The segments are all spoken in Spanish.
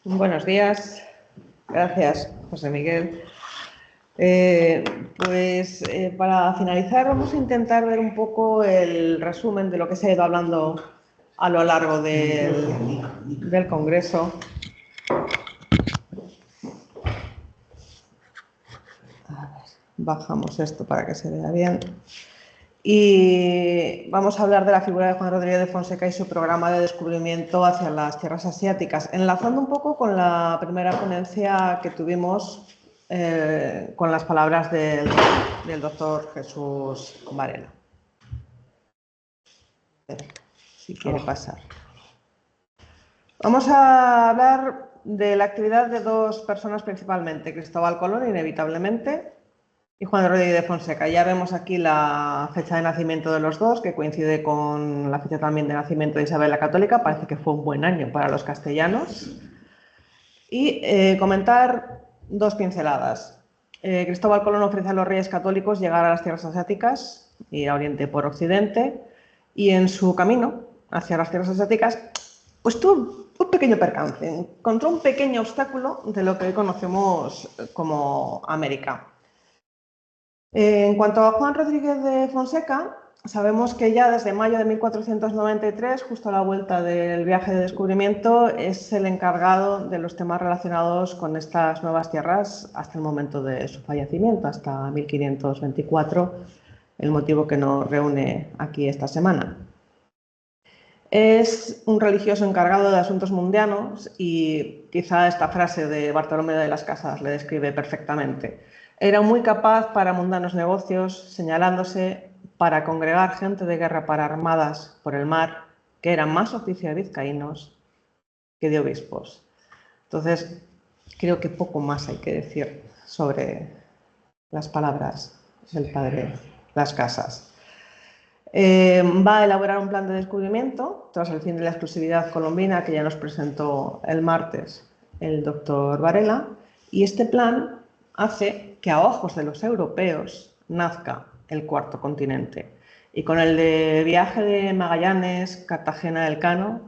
Buenos días. Gracias, José Miguel. Para finalizar vamos a intentar ver un poco el resumen de lo que se ha ido hablando a lo largo del Congreso. A ver, bajamos esto para que se vea bien. Y vamos a hablar de la figura de Juan Rodríguez de Fonseca y su programa de descubrimiento hacia las tierras asiáticas, enlazando un poco con la primera ponencia que tuvimos con las palabras del doctor Jesús Varela. Si quiere pasar. Vamos a hablar de la actividad de dos personas principalmente, Cristóbal Colón, inevitablemente, y Juan Rodríguez de Fonseca. Ya vemos aquí la fecha de nacimiento de los dos, que coincide con la fecha también de nacimiento de Isabel la Católica. Parece que fue un buen año para los castellanos. Y comentar dos pinceladas. Cristóbal Colón ofrece a los reyes católicos llegar a las tierras asiáticas, ir a Oriente por Occidente, y en su camino hacia las tierras asiáticas, pues tuvo un pequeño percance. Encontró un pequeño obstáculo de lo que hoy conocemos como América. En cuanto a Juan Rodríguez de Fonseca, sabemos que ya desde mayo de 1493, justo a la vuelta del viaje de descubrimiento, es el encargado de los temas relacionados con estas nuevas tierras hasta el momento de su fallecimiento, hasta 1524, el motivo que nos reúne aquí esta semana. Es un religioso encargado de asuntos mundianos y quizá esta frase de Bartolomé de las Casas le describe perfectamente. Era muy capaz para mundanos negocios, señalándose para congregar gente de guerra para armadas por el mar, que eran más oficios de vizcaínos que de obispos. Entonces, creo que poco más hay que decir sobre las palabras del padre Las Casas. Va a elaborar un plan de descubrimiento tras el fin de la exclusividad colombina que ya nos presentó el martes el doctor Varela, y este plan hace que a ojos de los europeos nazca el cuarto continente. Y con el de viaje de Magallanes, Cartagena del Cano,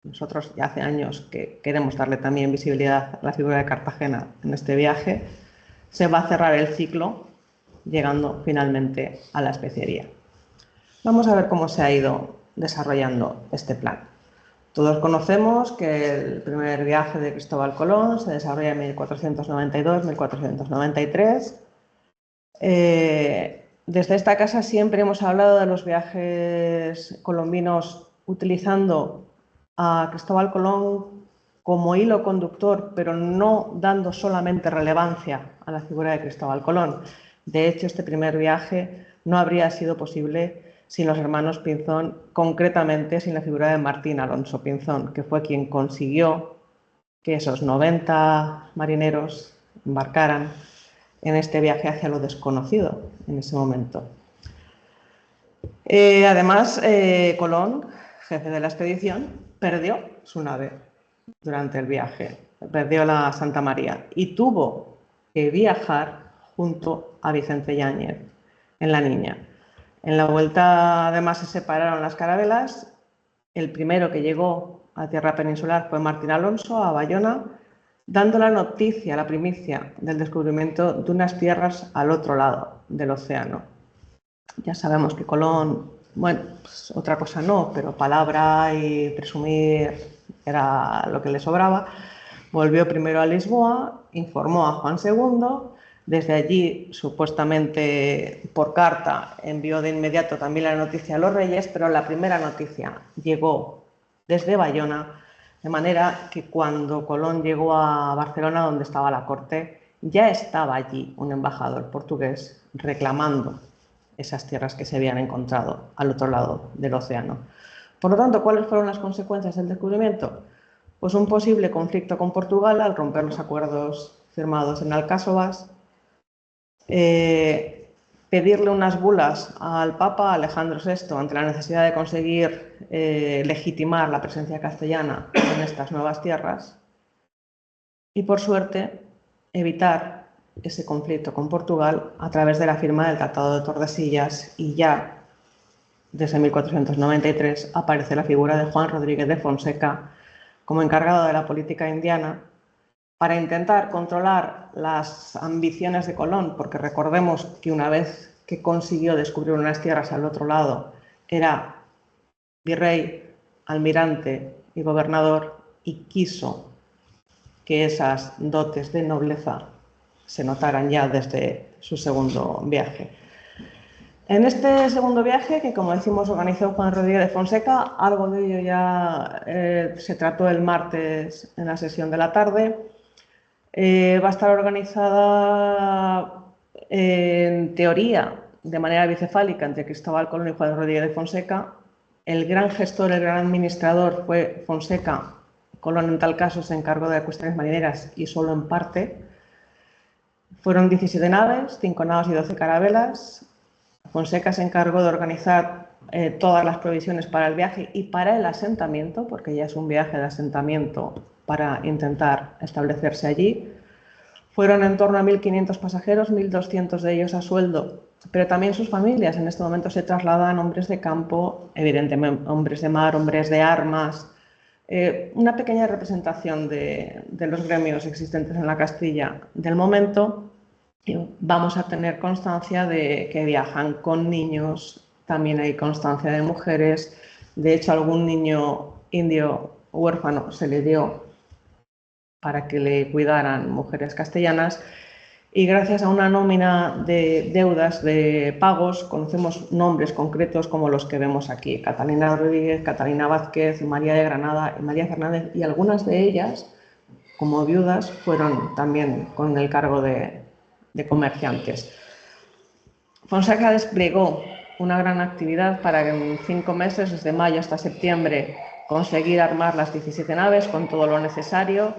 nosotros ya hace años que queremos darle también visibilidad a la figura de Cartagena en este viaje, se va a cerrar el ciclo llegando finalmente a la especiería. Vamos a ver cómo se ha ido desarrollando este plan. Todos conocemos que el primer viaje de Cristóbal Colón se desarrolla en 1492-1493. Desde esta casa siempre hemos hablado de los viajes colombinos utilizando a Cristóbal Colón como hilo conductor, pero no dando solamente relevancia a la figura de Cristóbal Colón. De hecho, este primer viaje no habría sido posible sin los hermanos Pinzón, concretamente sin la figura de Martín Alonso Pinzón, que fue quien consiguió que esos 90 marineros embarcaran en este viaje hacia lo desconocido en ese momento. Además, Colón, jefe de la expedición, perdió su nave durante el viaje, perdió la Santa María y tuvo que viajar junto a Vicente Yáñez en la Niña. En la vuelta, además, se separaron las carabelas. El primero que llegó a tierra peninsular fue Martín Alonso, a Bayona, dando la noticia, la primicia del descubrimiento de unas tierras al otro lado del océano. Ya sabemos que Colón, bueno, pues otra cosa no, pero palabra y presumir era lo que le sobraba. Volvió primero a Lisboa, informó a Juan II. Desde allí, supuestamente por carta, envió de inmediato también la noticia a los reyes, pero la primera noticia llegó desde Bayona, de manera que cuando Colón llegó a Barcelona, donde estaba la corte, ya estaba allí un embajador portugués reclamando esas tierras que se habían encontrado al otro lado del océano. Por lo tanto, ¿cuáles fueron las consecuencias del descubrimiento? Pues un posible conflicto con Portugal al romper los acuerdos firmados en Alcáçovas, pedirle unas bulas al Papa Alejandro VI ante la necesidad de conseguir legitimar la presencia castellana en estas nuevas tierras y, por suerte, evitar ese conflicto con Portugal a través de la firma del Tratado de Tordesillas, y ya desde 1493 aparece la figura de Juan Rodríguez de Fonseca como encargado de la política indiana para intentar controlar las ambiciones de Colón, porque recordemos que una vez que consiguió descubrir unas tierras al otro lado, era virrey, almirante y gobernador, y quiso que esas dotes de nobleza se notaran ya desde su segundo viaje. En este segundo viaje, que como decimos organizó Juan Rodríguez de Fonseca, algo de ello ya se trató el martes en la sesión de la tarde, va a estar organizada en teoría de manera bicefálica entre Cristóbal Colón y Juan Rodríguez de Fonseca. El gran gestor, el gran administrador fue Fonseca. Colón en tal caso se encargó de cuestiones marineras y solo en parte. Fueron 17 naves, 5 naos y 12 carabelas. Fonseca se encargó de organizar todas las provisiones para el viaje y para el asentamiento, porque ya es un viaje de asentamiento para intentar establecerse allí. Fueron en torno a 1.500 pasajeros, 1.200 de ellos a sueldo, pero también sus familias. En este momento se trasladan hombres de campo, evidentemente hombres de mar, hombres de armas, una pequeña representación de los gremios existentes en la Castilla del momento. Vamos a tener constancia de que viajan con niños, también hay constancia de mujeres. De hecho, algún niño indio huérfano se le dio para que le cuidaran mujeres castellanas, y gracias a una nómina de deudas, de pagos, conocemos nombres concretos como los que vemos aquí: Catalina Rodríguez, Catalina Vázquez, María de Granada y María Fernández, y algunas de ellas, como viudas, fueron también con el cargo de comerciantes. Fonseca desplegó una gran actividad para que en 5 meses, desde mayo hasta septiembre, conseguir armar las 17 naves con todo lo necesario,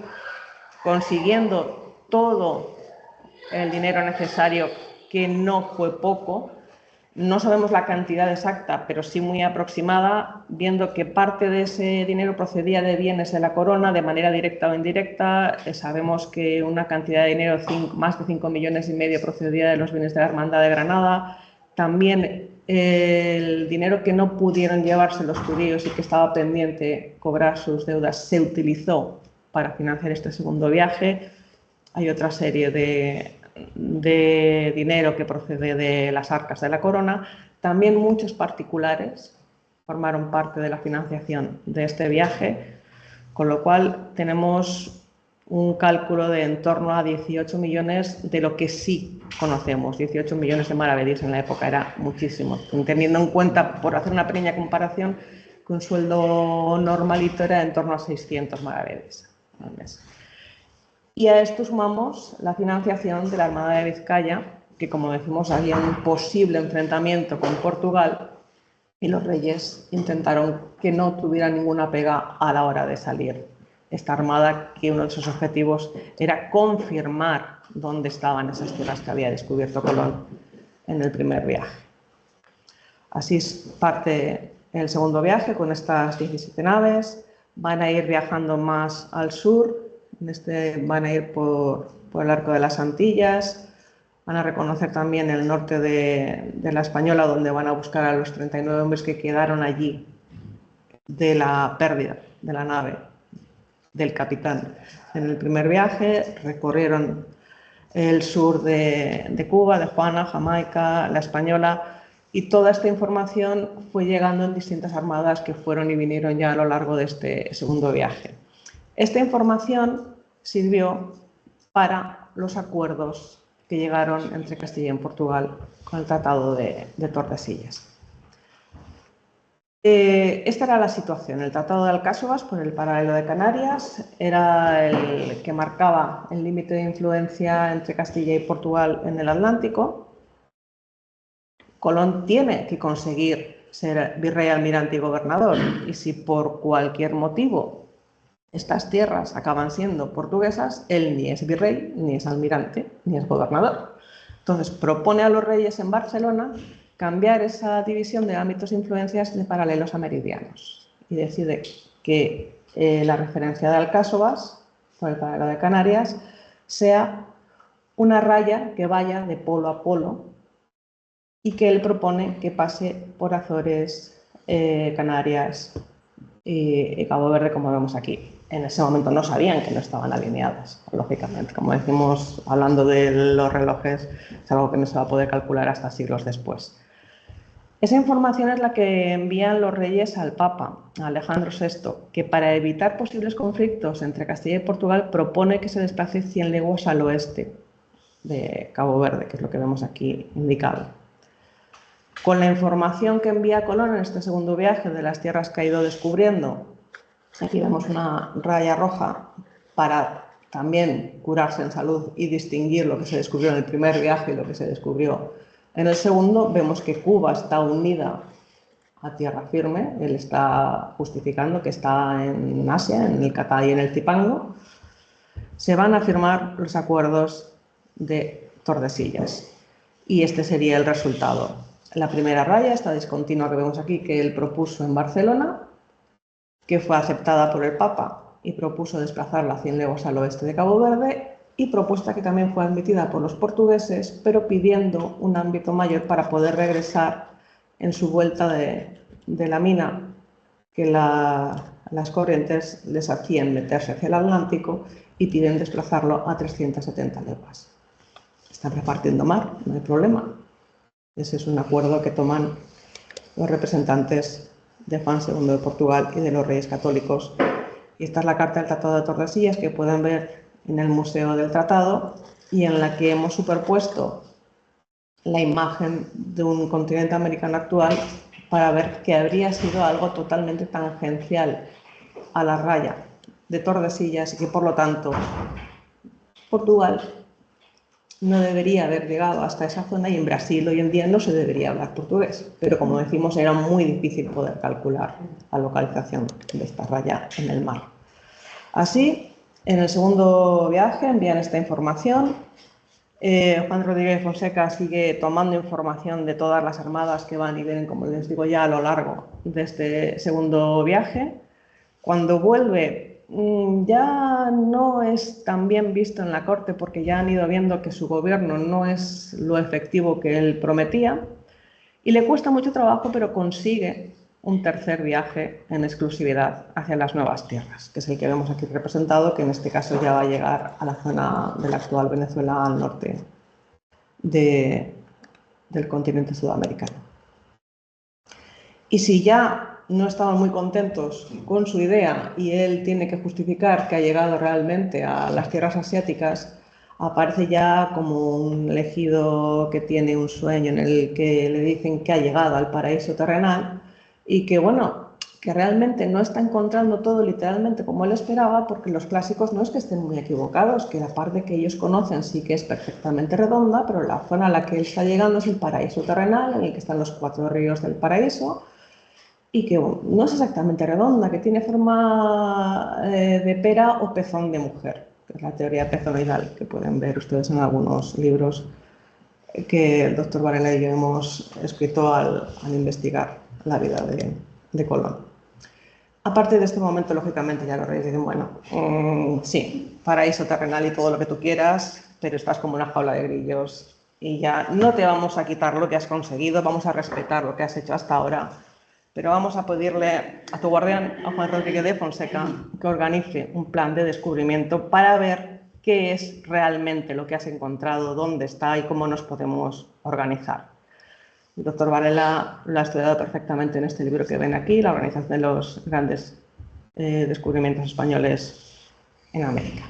consiguiendo todo el dinero necesario, que no fue poco. No sabemos la cantidad exacta, pero sí muy aproximada, viendo que parte de ese dinero procedía de bienes de la corona, de manera directa o indirecta. Sabemos que una cantidad de dinero, más de 5,5 millones, procedía de los bienes de la Hermandad de Granada. También el dinero que no pudieron llevarse los judíos y que estaba pendiente cobrar sus deudas se utilizó para financiar este segundo viaje. Hay otra serie de dinero que procede de las arcas de la corona. También muchos particulares formaron parte de la financiación de este viaje, con lo cual tenemos un cálculo de en torno a 18 millones de lo que sí conocemos. 18 millones de maravedís en la época era muchísimo, teniendo en cuenta, por hacer una pequeña comparación, que un sueldo normalito era en torno a 600 maravedís al mes. Y a esto sumamos la financiación de la Armada de Vizcaya, que, como decimos, había un posible enfrentamiento con Portugal y los reyes intentaron que no tuviera ninguna pega a la hora de salir esta armada, que uno de sus objetivos era confirmar dónde estaban esas tierras que había descubierto Colón en el primer viaje. Así parte el segundo viaje con estas 17 naves. Van a ir viajando más al sur. Van a ir por el Arco de las Antillas, van a reconocer también el norte de la Española, donde van a buscar a los 39 hombres que quedaron allí de la pérdida de la nave del capitán en el primer viaje. Recorrieron el sur de Cuba, de Juana, Jamaica, la Española, y toda esta información fue llegando en distintas armadas que fueron y vinieron ya a lo largo de este segundo viaje. Esta información sirvió para los acuerdos que llegaron entre Castilla y Portugal con el Tratado de Tordesillas. Esta era la situación. El Tratado de Alcáçovas, por el paralelo de Canarias, era el que marcaba el límite de influencia entre Castilla y Portugal en el Atlántico. Colón tiene que conseguir ser virrey, almirante y gobernador, y si por cualquier motivo estas tierras acaban siendo portuguesas, él ni es virrey, ni es almirante, ni es gobernador. Entonces propone a los reyes en Barcelona cambiar esa división de ámbitos e influencias de paralelos a meridianos, y decide que la referencia de Alcáçovas, por el paralelo de Canarias, sea una raya que vaya de polo a polo, y que él propone que pase por Azores, Canarias y Cabo Verde, como vemos aquí. en ese momento no sabían que no estaban alineadas, lógicamente. Como decimos, hablando de los relojes, es algo que no se va a poder calcular hasta siglos después. Esa información es la que envían los reyes al Papa, a Alejandro VI, que para evitar posibles conflictos entre Castilla y Portugal propone que se desplace 100 leguas al oeste de Cabo Verde, que es lo que vemos aquí indicado. Con la información que envía Colón en este segundo viaje de las tierras que ha ido descubriendo, aquí vemos una raya roja para también curarse en salud y distinguir lo que se descubrió en el primer viaje y lo que se descubrió en el segundo. Vemos que Cuba está unida a tierra firme. Él está justificando que está en Asia, en el Catay y en el Zipango. Se van a firmar los acuerdos de Tordesillas y este sería el resultado. La primera raya, esta discontinua que vemos aquí, que él propuso en Barcelona, que fue aceptada por el Papa y propuso desplazarla 100 leguas al oeste de Cabo Verde, y propuesta que también fue admitida por los portugueses, pero pidiendo un ámbito mayor para poder regresar en su vuelta de la mina, que las corrientes les hacían meterse hacia el Atlántico, y piden desplazarlo a 370 leguas. Están repartiendo mar, no hay problema. Ese es un acuerdo que toman los representantes de Juan II de Portugal y de los Reyes Católicos. Y esta es la carta del Tratado de Tordesillas que pueden ver en el Museo del Tratado, y en la que hemos superpuesto la imagen de un continente americano actual para ver que habría sido algo totalmente tangencial a la raya de Tordesillas y que por lo tanto Portugal no debería haber llegado hasta esa zona, y en Brasil hoy en día no se debería hablar portugués, pero como decimos era muy difícil poder calcular la localización de esta raya en el mar. Así, en el segundo viaje envían esta información. Juan Rodríguez de Fonseca sigue tomando información de todas las armadas que van y vienen, como les digo, ya a lo largo de este segundo viaje. Cuando vuelve, ya no es tan bien visto en la corte, porque ya han ido viendo que su gobierno no es lo efectivo que él prometía, y le cuesta mucho trabajo, pero consigue un tercer viaje en exclusividad hacia las nuevas tierras, que es el que vemos aquí representado, que en este caso ya va a llegar a la zona de la actual Venezuela, al norte del continente sudamericano. Y si ya no estaban muy contentos con su idea y él tiene que justificar que ha llegado realmente a las tierras asiáticas, aparece ya como un elegido que tiene un sueño en el que le dicen que ha llegado al paraíso terrenal y que, bueno, que realmente no está encontrando todo literalmente como él esperaba, porque los clásicos no es que estén muy equivocados, que la parte que ellos conocen sí que es perfectamente redonda, pero la zona a la que él está llegando es el paraíso terrenal, en el que están los 4 ríos del paraíso, y que no es exactamente redonda, que tiene forma de pera o pezón de mujer, que es la teoría pezonoidal, que pueden ver ustedes en algunos libros que el doctor Varela y yo hemos escrito al investigar la vida de Colón. A partir de este momento, lógicamente, ya los reyes dicen, bueno, sí, paraíso terrenal y todo lo que tú quieras, pero estás como una jaula de grillos y ya no te vamos a quitar lo que has conseguido, vamos a respetar lo que has hecho hasta ahora, pero vamos a pedirle a tu guardián, a Juan Rodríguez de Fonseca, que organice un plan de descubrimiento para ver qué es realmente lo que has encontrado, dónde está y cómo nos podemos organizar. El doctor Varela lo ha estudiado perfectamente en este libro que ven aquí, la organización de los grandes descubrimientos españoles en América.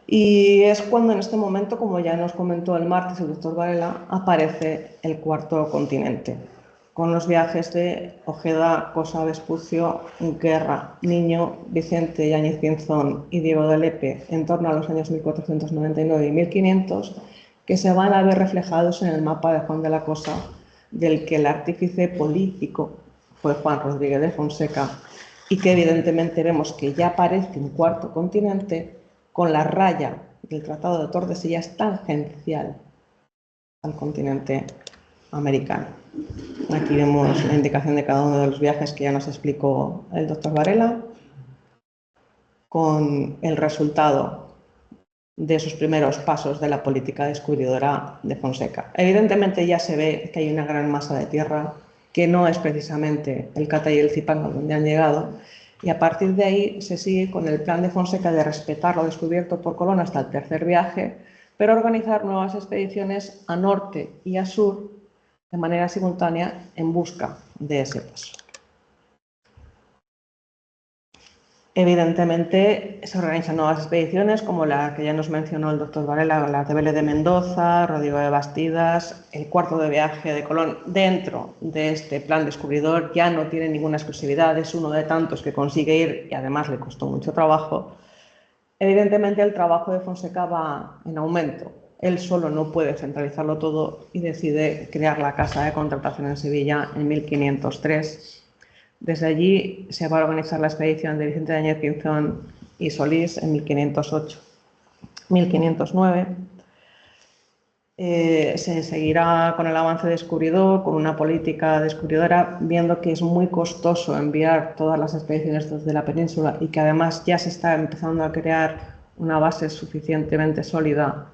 Y es cuando en este momento, como ya nos comentó el martes el doctor Varela, aparece el cuarto continente, con los viajes de Ojeda, Cosa, Vespucio, Guerra, Niño, Vicente Yáñez Pinzón y Diego de Lepe en torno a los años 1499 y 1500, que se van a ver reflejados en el mapa de Juan de la Cosa, del que el artífice político fue Juan Rodríguez de Fonseca, y que evidentemente vemos que ya aparece un cuarto continente con la raya del Tratado de Tordesillas tangencial al continente americano. Aquí vemos la indicación de cada uno de los viajes que ya nos explicó el doctor Varela, con el resultado de sus primeros pasos de la política descubridora de Fonseca. Evidentemente ya se ve que hay una gran masa de tierra que no es precisamente el Catay y el Zipango donde han llegado, Y a partir de ahí se sigue con el plan de Fonseca de respetar lo descubierto por Colón hasta el tercer viaje, pero organizar nuevas expediciones a norte y a sur de manera simultánea en busca de ese paso. Evidentemente se organizan nuevas expediciones como la que ya nos mencionó el doctor Varela, la de Vélez de Mendoza, Rodrigo de Bastidas. El cuarto de viaje de Colón dentro de este plan descubridor ya no tiene ninguna exclusividad, es uno de tantos que consigue ir y además le costó mucho trabajo. Evidentemente el trabajo de Fonseca va en aumento. Él solo no puede centralizarlo todo y decide crear la Casa de Contratación en Sevilla en 1503. Desde allí se va a organizar la expedición de Vicente de Añez Pinzón y Solís en 1508. 1509 se seguirá con el avance descubridor, con una política descubridora, viendo que es muy costoso enviar todas las expediciones desde la península y que además ya se está empezando a crear una base suficientemente sólida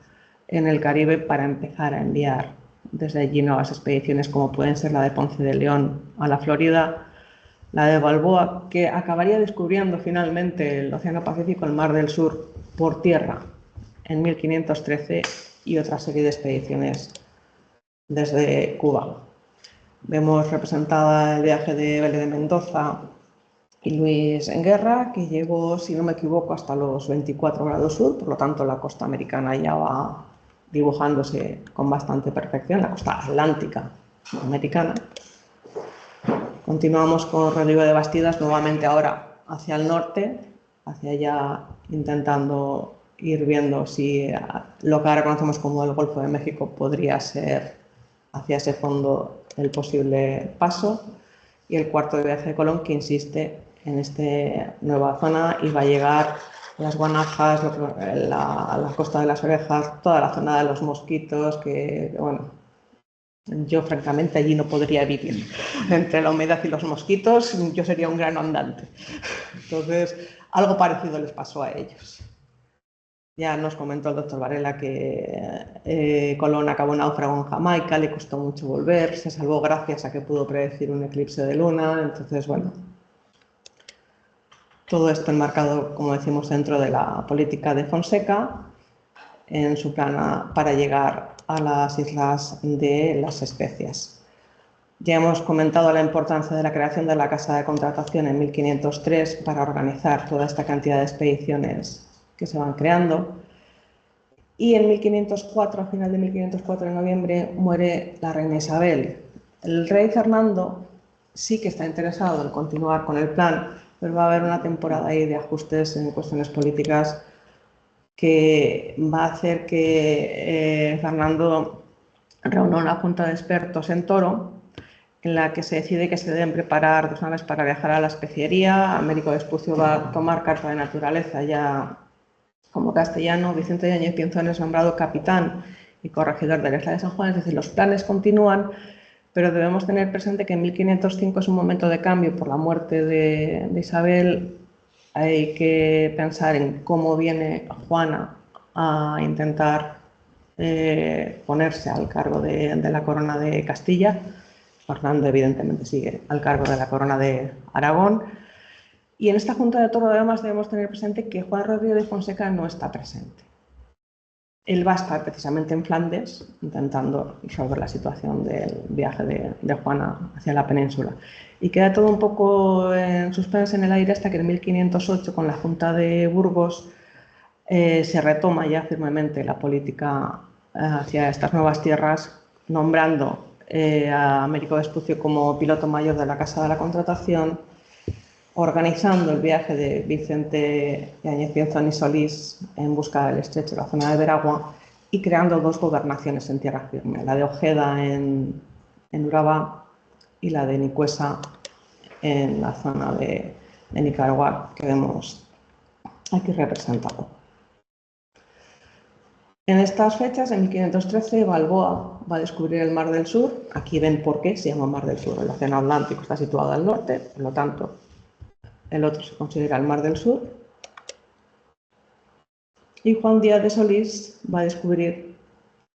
en el Caribe para empezar a enviar desde allí nuevas expediciones como pueden ser la de Ponce de León a la Florida, la de Balboa, que acabaría descubriendo finalmente el Océano Pacífico, el Mar del Sur, por tierra en 1513 y otra serie de expediciones desde Cuba. Vemos representada el viaje de Vélez de Mendoza y Luis en Guerra, que llegó, si no me equivoco, hasta los 24 grados sur, por lo tanto la costa americana ya va dibujándose con bastante perfección, la costa atlántica americana. Continuamos con Rodrigo de Bastidas, nuevamente ahora hacia el norte, hacia allá intentando ir viendo si lo que ahora conocemos como el Golfo de México podría ser hacia ese fondo el posible paso. Y el cuarto de viaje de Colón, que insiste en esta nueva zona y va a llegar a las Guanajas, la costa de las Orejas, toda la zona de los Mosquitos, que bueno, yo francamente allí no podría vivir. Entre la humedad y los mosquitos yo sería un grano andante. Entonces, algo parecido les pasó a ellos. Ya nos comentó el doctor Varela que Colón acabó náufrago en Jamaica, le costó mucho volver, se salvó gracias a que pudo predecir un eclipse de luna. Entonces, bueno, todo esto enmarcado, como decimos, dentro de la política de Fonseca en su plan para llegar a las Islas de las Especias. Ya hemos comentado la importancia de la creación de la Casa de Contratación en 1503 para organizar toda esta cantidad de expediciones que se van creando. Y en 1504, a final de 1504, en noviembre, muere la reina Isabel. El rey Fernando sí que está interesado en continuar con el plan, pero va a haber una temporada ahí de ajustes en cuestiones políticas que va a hacer que Fernando reúna una junta de expertos en Toro, en la que se decide que se deben preparar 2 naves para viajar a la especiería. Américo Vespucio va a tomar carta de naturaleza ya como castellano. Vicente de Añez Pinzón es nombrado capitán y corregidor de la isla de San Juan. Es decir, los planes continúan, pero debemos tener presente que en 1505 es un momento de cambio por la muerte de Isabel. Hay que pensar en cómo viene Juana a intentar ponerse al cargo de la corona de Castilla. Fernando, evidentemente, sigue al cargo de la corona de Aragón. Y en esta Junta de Toro, además, debemos tener presente que Juan Rodríguez de Fonseca no está presente. Él va a estar precisamente en Flandes, intentando resolver la situación del viaje de Juana hacia la península. Y queda todo un poco en suspense en el aire hasta que en 1508, con la Junta de Burgos, se retoma ya firmemente la política hacia estas nuevas tierras, nombrando a Américo Vespucio como piloto mayor de la Casa de la Contratación, organizando el viaje de Vicente de Añez Pinzón y Solís en busca del estrecho de la zona de Veragua y creando 2 gobernaciones en tierra firme, la de Ojeda en Urabá y la de Nicuesa en la zona de Nicaragua, que vemos aquí representado. En estas fechas, en 1513, Balboa va a descubrir el Mar del Sur. Aquí ven por qué se llama Mar del Sur. El Océano Atlántico está situado al norte, por lo tanto, el otro se considera el Mar del Sur. Y Juan Díaz de Solís va a descubrir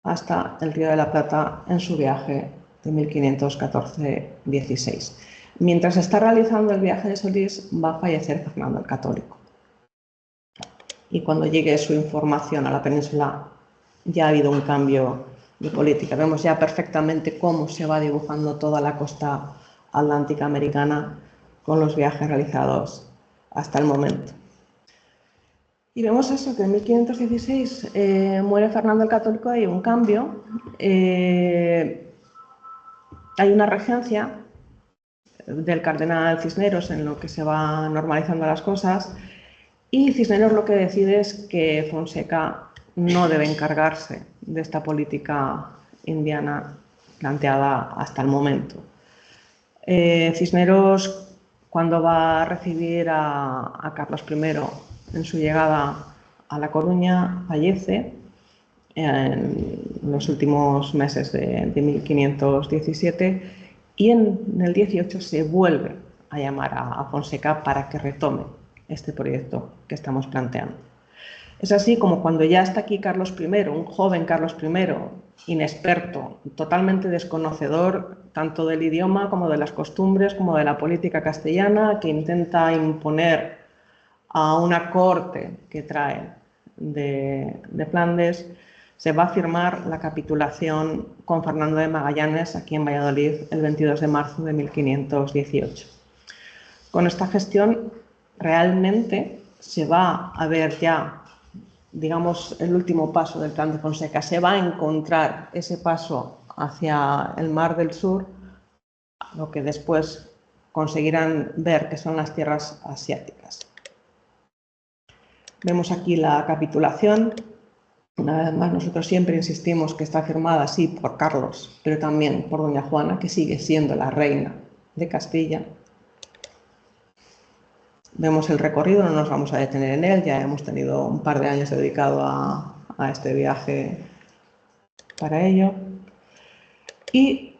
hasta el Río de la Plata en su viaje de 1514-16. Mientras está realizando el viaje de Solís, va a fallecer Fernando el Católico. Y cuando llegue su información a la península, ya ha habido un cambio de política. Vemos ya perfectamente cómo se va dibujando toda la costa atlántica americana con los viajes realizados hasta el momento. Y vemos eso, que en 1516 muere Fernando el Católico, hay un cambio, hay una regencia del cardenal Cisneros en lo que se va normalizando las cosas, y Cisneros lo que decide es que Fonseca no debe encargarse de esta política indiana planteada hasta el momento. Cisneros, cuando va a recibir a Carlos I en su llegada a La Coruña, fallece en los últimos meses de 1517, y en el 18 se vuelve a llamar a Fonseca para que retome este proyecto que estamos planteando. Es así como cuando ya está aquí Carlos I, un joven Carlos I, inexperto, totalmente desconocedor tanto del idioma como de las costumbres, como de la política castellana, que intenta imponer a una corte que trae de Flandes, se va a firmar la capitulación con Fernando de Magallanes aquí en Valladolid el 22 de marzo de 1518. Con esta gestión realmente se va a ver ya, digamos, el último paso del plan de Fonseca. Se va a encontrar ese paso hacia el Mar del Sur, lo que después conseguirán ver que son las tierras asiáticas. Vemos aquí la capitulación. Una vez más, nosotros siempre insistimos que está firmada sí por Carlos, pero también por doña Juana, que sigue siendo la reina de Castilla. Vemos el recorrido, no nos vamos a detener en él, ya hemos tenido un par de años dedicado a este viaje para ello. Y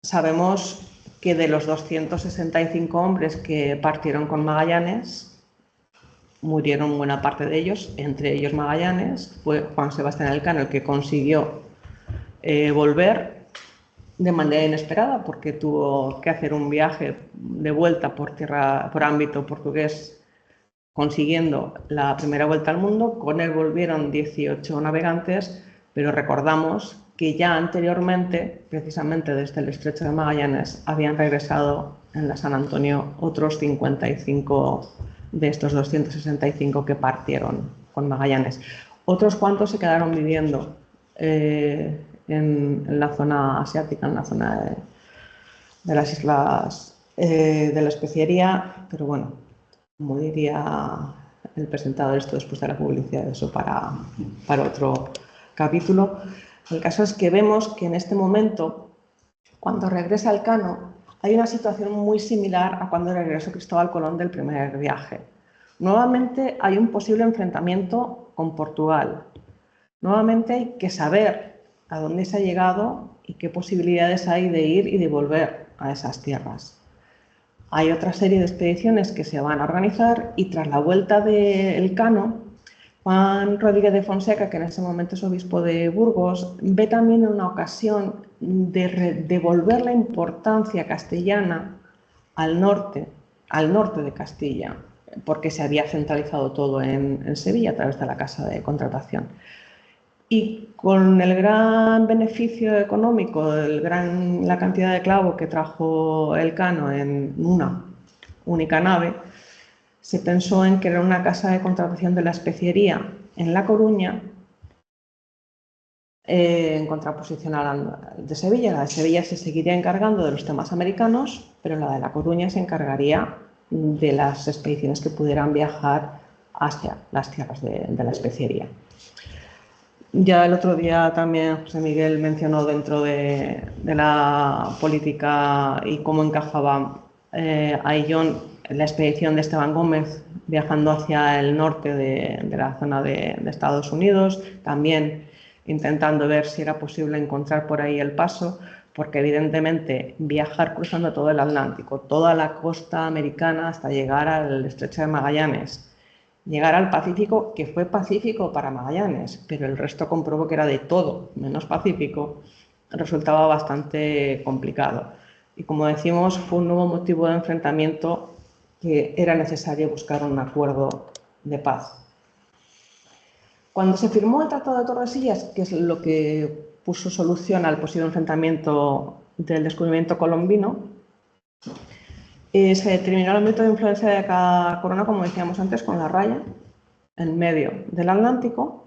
sabemos que de los 265 hombres que partieron con Magallanes, murieron buena parte de ellos, entre ellos Magallanes. Fue Juan Sebastián Elcano el que consiguió volver de manera inesperada, porque tuvo que hacer un viaje de vuelta por ámbito portugués, consiguiendo la primera vuelta al mundo. Con él volvieron 18 navegantes, pero recordamos que ya anteriormente, precisamente desde el Estrecho de Magallanes, habían regresado en la San Antonio otros 55 de estos 265 que partieron con Magallanes. Otros cuantos se quedaron viviendo en la zona asiática, en la zona de las islas de la Especiería, pero bueno, como diría el presentador, esto después de la publicidad, eso para otro capítulo. El caso es que vemos que en este momento, cuando regresa Elcano, hay una situación muy similar a cuando regresó Cristóbal Colón del primer viaje. Nuevamente hay un posible enfrentamiento con Portugal. Nuevamente hay que saber a dónde se ha llegado y qué posibilidades hay de ir y de volver a esas tierras. Hay otra serie de expediciones que se van a organizar, y tras la vuelta de Elcano, Juan Rodríguez de Fonseca, que en ese momento es obispo de Burgos, ve también una ocasión de devolver la importancia castellana al norte de Castilla, porque se había centralizado todo en Sevilla a través de la casa de contratación. Y con el gran beneficio económico, la cantidad de clavo que trajo Elcano en una única nave, se pensó en crear una casa de contratación de la especiería en La Coruña, en contraposición a la de Sevilla. La de Sevilla se seguiría encargando de los temas americanos, pero la de La Coruña se encargaría de las expediciones que pudieran viajar hacia las tierras de la especiería. Ya el otro día también José Miguel mencionó dentro de la política y cómo encajaba Ayllón la expedición de Esteban Gómez viajando hacia el norte de la zona de Estados Unidos, también intentando ver si era posible encontrar por ahí el paso, porque evidentemente viajar cruzando todo el Atlántico, toda la costa americana hasta llegar al Estrecho de Magallanes, llegar al Pacífico, que fue pacífico para Magallanes, pero el resto comprobó que era de todo menos pacífico, resultaba bastante complicado. Y como decimos, fue un nuevo motivo de enfrentamiento que era necesario buscar un acuerdo de paz. Cuando se firmó el Tratado de Tordesillas, que es lo que puso solución al posible enfrentamiento del descubrimiento colombino, se determinó el ámbito de influencia de cada corona, como decíamos antes, con la raya en medio del Atlántico,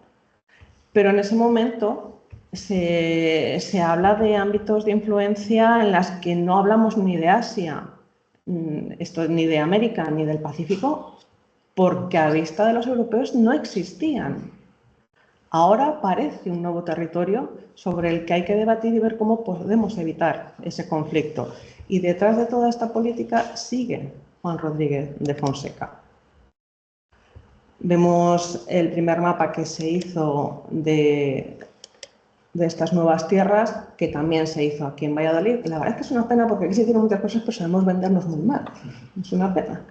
pero en ese momento se habla de ámbitos de influencia en las que no hablamos ni de Asia, ni de América, ni del Pacífico, porque a vista de los europeos no existían. Ahora aparece un nuevo territorio sobre el que hay que debatir y ver cómo podemos evitar ese conflicto. Y detrás de toda esta política sigue Juan Rodríguez de Fonseca. Vemos el primer mapa que se hizo de estas nuevas tierras, que también se hizo aquí en Valladolid. La verdad es que es una pena porque aquí se hicieron muchas cosas, pero sabemos vendernos muy mal. Es una pena.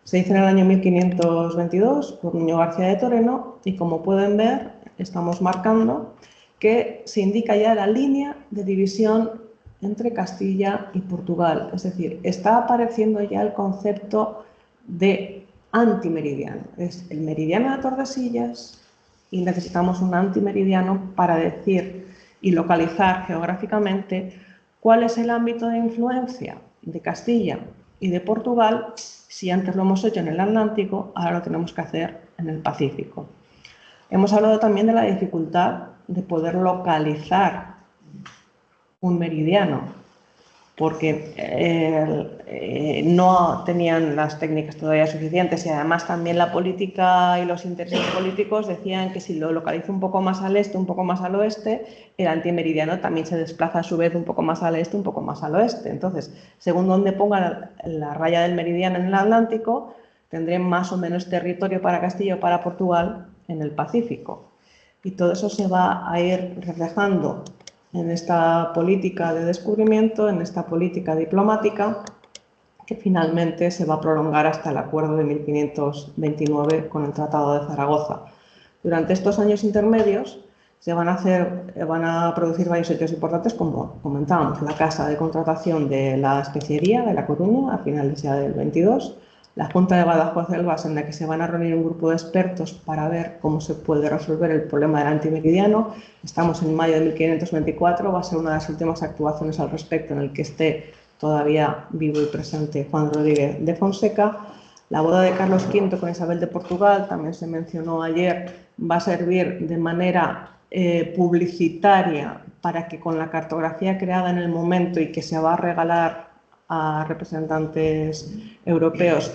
Se hizo en el año 1522 por Nuño García de Toreno y, como pueden ver, estamos marcando que se indica ya la línea de división entre Castilla y Portugal. Es decir, está apareciendo ya el concepto de antimeridiano. Es el meridiano de Tordesillas y necesitamos un antimeridiano para decir y localizar geográficamente cuál es el ámbito de influencia de Castilla y de Portugal. Si antes lo hemos hecho en el Atlántico, ahora lo tenemos que hacer en el Pacífico. Hemos hablado también de la dificultad de poder localizar un meridiano, porque no tenían las técnicas todavía suficientes y además también la política y los intereses políticos decían que si lo localizo un poco más al este, un poco más al oeste, el antimeridiano también se desplaza a su vez un poco más al este, un poco más al oeste. Entonces, según donde ponga la raya del meridiano en el Atlántico, tendré más o menos territorio para Castilla o para Portugal en el Pacífico. Y todo eso se va a ir reflejando en esta política de descubrimiento, en esta política diplomática, que finalmente se va a prolongar hasta el acuerdo de 1529 con el Tratado de Zaragoza. Durante estos años intermedios se van a producir varios hechos importantes, como comentábamos, la casa de contratación de la especiería de La Coruña a finales ya del 22, la Junta de Badajoz-Elvas, en la que se van a reunir un grupo de expertos para ver cómo se puede resolver el problema del antimeridiano. Estamos en mayo de 1524, va a ser una de las últimas actuaciones al respecto en el que esté todavía vivo y presente Juan Rodríguez de Fonseca. La boda de Carlos V con Isabel de Portugal, también se mencionó ayer, va a servir de manera publicitaria para que con la cartografía creada en el momento y que se va a regalar a representantes europeos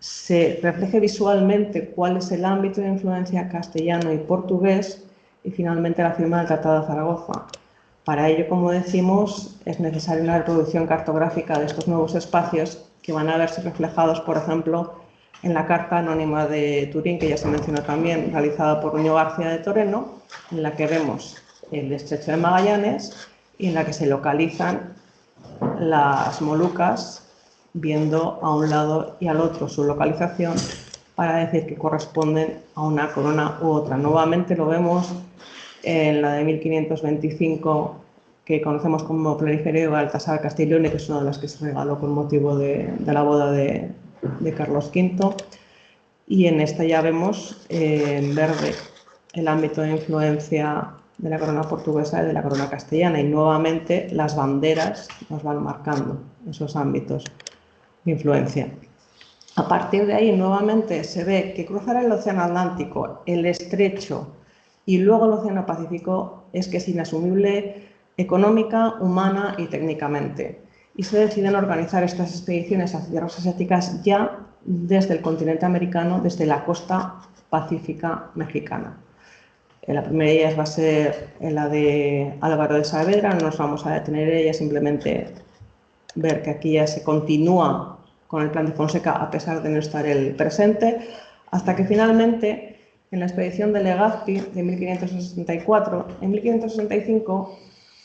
se refleje visualmente cuál es el ámbito de influencia castellano y portugués y finalmente la firma del Tratado de Zaragoza. Para ello, como decimos, es necesaria una reproducción cartográfica de estos nuevos espacios que van a verse reflejados, por ejemplo, en la Carta Anónima de Turín, que ya se mencionó también, realizada por Nuño García de Toreno, en la que vemos el estrecho de Magallanes y en la que se localizan las Molucas, viendo a un lado y al otro su localización para decir que corresponden a una corona u otra. Nuevamente lo vemos en la de 1525, que conocemos como Planiferio de Baltasar Castiglione, que es una de las que se regaló con motivo de la boda de Carlos V. Y en esta ya vemos en verde el ámbito de influencia de la corona portuguesa y de la corona castellana, y nuevamente las banderas nos van marcando esos ámbitos de influencia. A partir de ahí nuevamente se ve que cruzar el océano Atlántico, el estrecho y luego el océano Pacífico es que es inasumible económica, humana y técnicamente, y se deciden organizar estas expediciones a tierras asiáticas ya desde el continente americano, desde la costa pacífica mexicana. La primera de ellas va a ser la de Álvaro de Saavedra, no nos vamos a detener en ella, simplemente ver que aquí ya se continúa con el plan de Fonseca a pesar de no estar el presente, hasta que finalmente en la expedición de Legazpi de 1564, en 1565,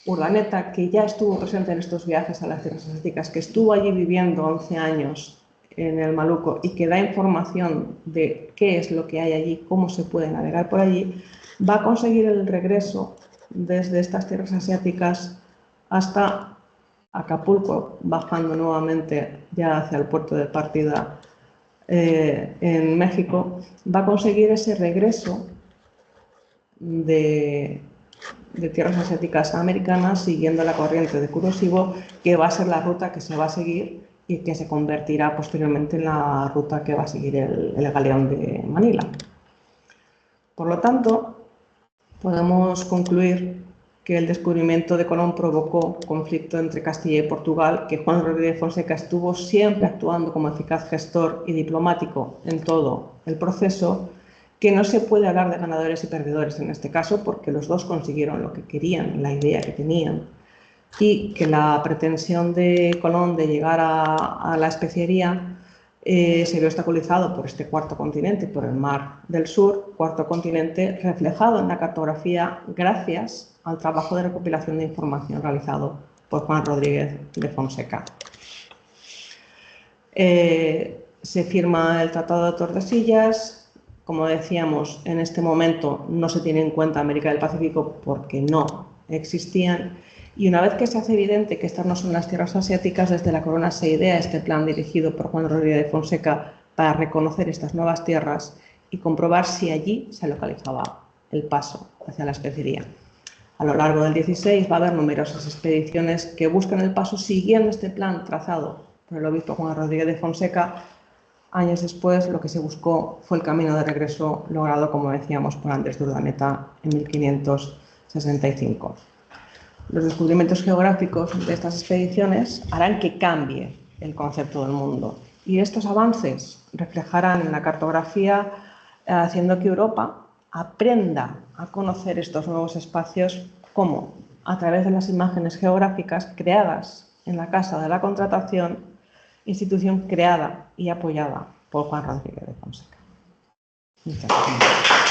Urdaneta, que ya estuvo presente en estos viajes a las tierras asiáticas, que estuvo allí viviendo 11 años en el Maluco y que da información de qué es lo que hay allí, cómo se puede navegar por allí, va a conseguir el regreso desde estas tierras asiáticas hasta Acapulco, bajando nuevamente ya hacia el puerto de partida en México, va a conseguir ese regreso de tierras asiáticas a americanas siguiendo la corriente de Kuroshio, que va a ser la ruta que se va a seguir y que se convertirá posteriormente en la ruta que va a seguir el galeón de Manila. Por lo tanto, podemos concluir que el descubrimiento de Colón provocó conflicto entre Castilla y Portugal, que Juan Rodríguez Fonseca estuvo siempre actuando como eficaz gestor y diplomático en todo el proceso, que no se puede hablar de ganadores y perdedores en este caso, porque los dos consiguieron lo que querían, la idea que tenían, y que la pretensión de Colón de llegar a la especiería se vio obstaculizado por este cuarto continente, por el Mar del Sur, cuarto continente reflejado en la cartografía gracias al trabajo de recopilación de información realizado por Juan Rodríguez de Fonseca. Se firma el Tratado de Tordesillas. Como decíamos, en este momento no se tiene en cuenta América del Pacífico porque no existían. Y una vez que se hace evidente que estas no son las tierras asiáticas, desde la corona se idea este plan dirigido por Juan Rodríguez de Fonseca para reconocer estas nuevas tierras y comprobar si allí se localizaba el paso hacia la especiería. A lo largo del 16 va a haber numerosas expediciones que buscan el paso siguiendo este plan trazado por el obispo Juan Rodríguez de Fonseca. Años después, lo que se buscó fue el camino de regreso logrado, como decíamos, por Andrés de Urdaneta en 1565. Los descubrimientos geográficos de estas expediciones harán que cambie el concepto del mundo y estos avances reflejarán en la cartografía, haciendo que Europa aprenda a conocer estos nuevos espacios como a través de las imágenes geográficas creadas en la Casa de la Contratación, institución creada y apoyada por Juan Rodríguez de Fonseca. Muchas gracias.